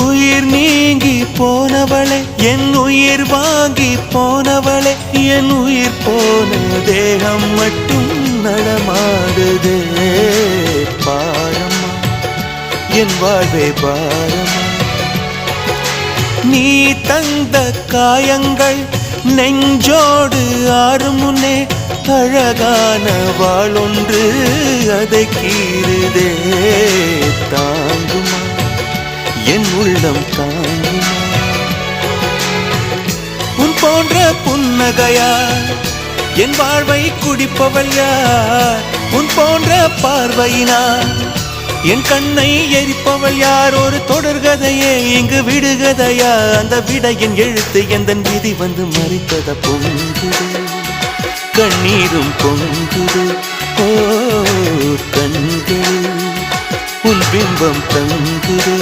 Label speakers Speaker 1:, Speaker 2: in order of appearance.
Speaker 1: உயிர் நீங்கி போனவளே என் உயிர் வாங்கி போனவளே என் உயிர் போன தேகம் மட்டும் நடமாடுதே பாரம்மா என் வாழ்வே பாரம்மா நீ தந்த காயங்கள் நெஞ்சோடு ஆறும் முன்னே அழகான வாளொன்று அதை கீறுதே தாங்குமா என் உள்ளம் தாங்குமா உன் போன்ற புன்னகையா என் வாழ்வை குடிப்பவள் யார் உன் போன்ற பார்வையினா என் கண்ணை எரிப்பவள் யார் ஒரு தொடர்கதையே இங்கு விடுகதையா அந்த விடையின் எழுத்து எந்தன் விதி வந்து மறித்தத பொங்குது கண்ணீரும் பொங்குது ஓ கண்கள் உன் பிம்பம் தங்குதே